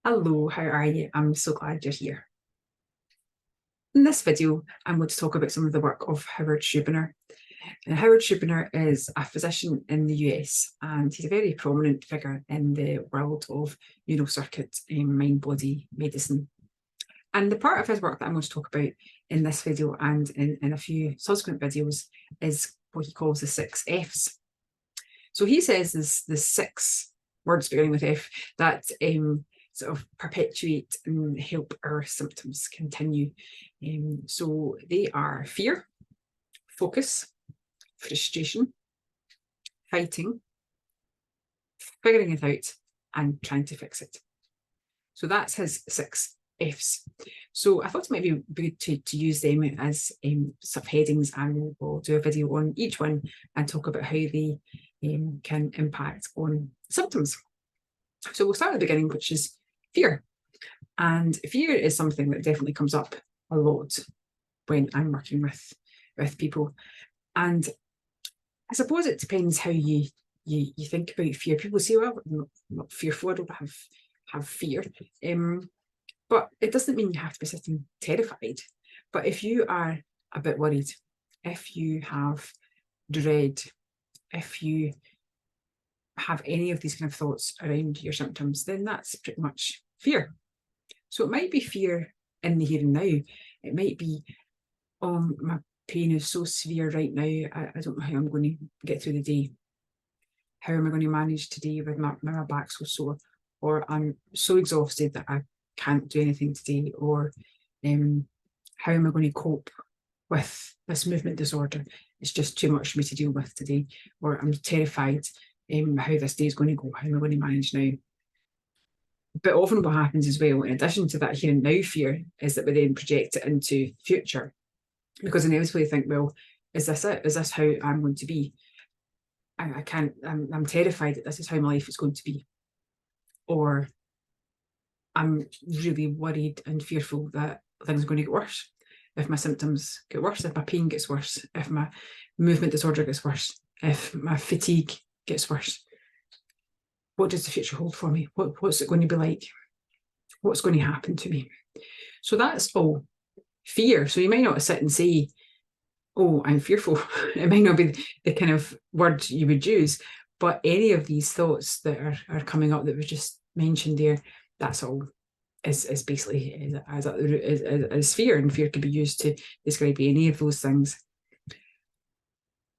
Hello, how are you? I'm so glad you're here. In this video, I'm going to talk about some of the work of Howard Schubiner. And Howard Schubiner is a physician in the US, and he's a very prominent figure in the world of neural circuit mind-body medicine. And the part of his work that I'm going to talk about in this video and in a few subsequent videos is what he calls the 6 Fs. So he says the 6 words beginning with F that sort of perpetuate and help our symptoms continue. So they are fear, focus, frustration, fighting, figuring it out, and trying to fix it. So that's his 6 Fs. So I thought it might be good to use them as subheadings, and we'll do a video on each one and talk about how they can impact on symptoms. So we'll start at the beginning, which is fear. And fear is something that definitely comes up a lot when I'm working with people. And I suppose it depends how you think about fear. People say, well, I'm not fearful, I don't have fear. But it doesn't mean you have to be sitting terrified. But if you are a bit worried, if you have dread, if you have any of these kind of thoughts around your symptoms, then that's pretty much fear. So it might be fear in the here and now. It might be, oh, my pain is so severe right now, I don't know how I'm going to get through the day. How am I going to manage today with my back so sore? Or I'm so exhausted that I can't do anything today. Or how am I going to cope with this movement disorder? It's just too much for me to deal with today. Or I'm terrified how this day is going to go. How am I going to manage now? But often what happens as well, in addition to that here and now fear, is that we then project it into the future. Because inevitably we think, well, is this it? Is this how I'm going to be? I can't, I'm terrified that this is how my life is going to be. Or I'm really worried and fearful that things are going to get worse. If my symptoms get worse, if my pain gets worse, if my movement disorder gets worse, if my fatigue gets worse, what does the future hold for me? What's it going to be like? What's going to happen to me? So that's all fear. So you might not sit and say, oh, I'm fearful. It might not be the kind of word you would use, but any of these thoughts that are coming up that we just mentioned there, that's all is basically as fear, and fear can be used to describe any of those things.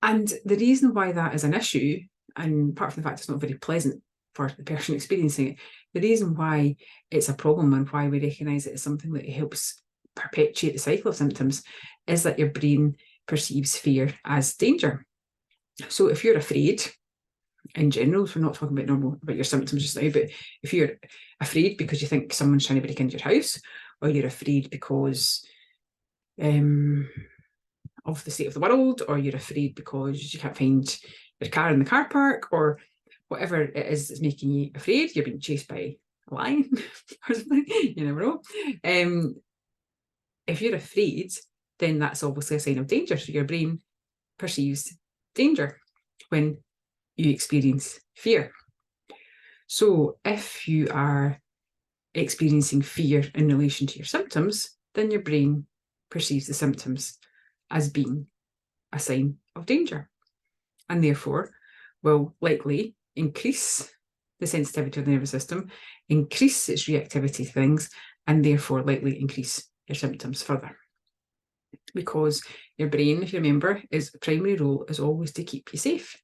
And the reason why that is an issue, and apart from the fact it's not very pleasant for the person experiencing it, the reason why it's a problem and why we recognise it as something that helps perpetuate the cycle of symptoms is that your brain perceives fear as danger. So if you're afraid, in general, so we're not talking about your symptoms just now, but if you're afraid because you think someone's trying to break into your house, or you're afraid because of the state of the world, or you're afraid because you can't find your car in the car park, or whatever it is that's making you afraid, you're being chased by a lion or something, you never know. If you're afraid, then that's obviously a sign of danger. So your brain perceives danger when you experience fear. So if you are experiencing fear in relation to your symptoms, then your brain perceives the symptoms as being a sign of danger, and therefore will likely increase the sensitivity of the nervous system, increase its reactivity to things, and therefore likely increase your symptoms further. Because your brain, if you remember, its primary role is always to keep you safe.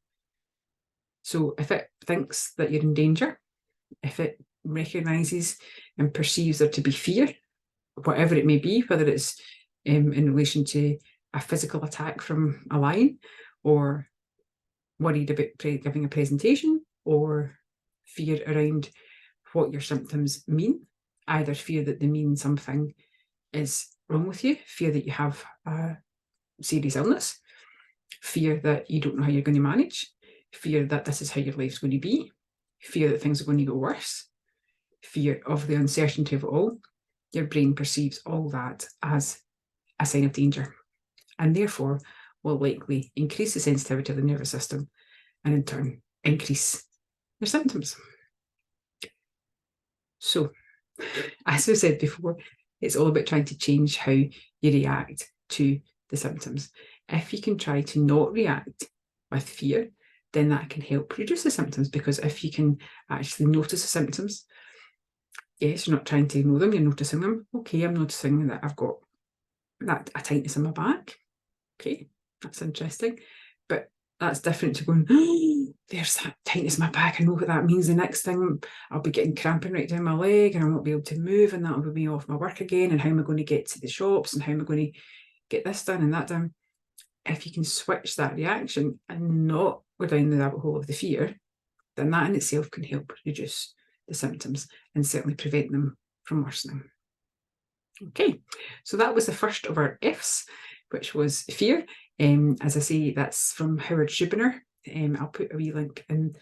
So if it thinks that you're in danger, if it recognises and perceives there to be fear, whatever it may be, whether it's in relation to a physical attack from a lion, or worried about giving a presentation, or fear around what your symptoms mean, either fear that they mean something is wrong with you, fear that you have a serious illness, fear that you don't know how you're going to manage, fear that this is how your life's going to be, fear that things are going to go worse, fear of the uncertainty of it all, your brain perceives all that as a sign of danger, and therefore will likely increase the sensitivity of the nervous system, and in turn increase your symptoms. So as we said before, it's all about trying to change how you react to the symptoms. If you can try to not react with fear, then that can help reduce the symptoms, because if you can actually notice the symptoms, yes, you're not trying to ignore them, you're noticing them. Okay, I'm noticing that I've got a tightness in my back. Okay, that's interesting. But that's different to going, oh, there's that tightness in my back. I know what that means. The next thing, I'll be getting cramping right down my leg and I won't be able to move, and that'll be me off my work again. And how am I going to get to the shops, and how am I going to get this done and that done? If you can switch that reaction and not go down the rabbit hole of the fear, then that in itself can help reduce the symptoms and certainly prevent them from worsening. Okay, so that was the first of our Fs, which was fear. As I say, that's from Howard Schubiner. I'll put a wee link in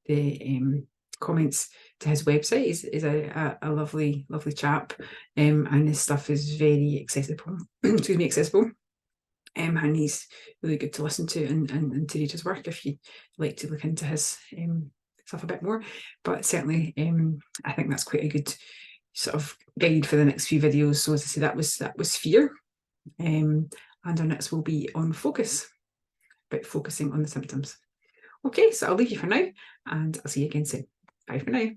the comments to his website. He's a lovely, lovely chap, and his stuff is very accessible. Excuse me, accessible. And he's really good to listen to and to read his work if you'd like to look into his stuff a bit more. But certainly, I think that's quite a good sort of guide for the next few videos. So as I say, that was fear, and our next will be on focus, about focusing on the symptoms. Okay, so I'll leave you for now, and I'll see you again soon. Bye for now.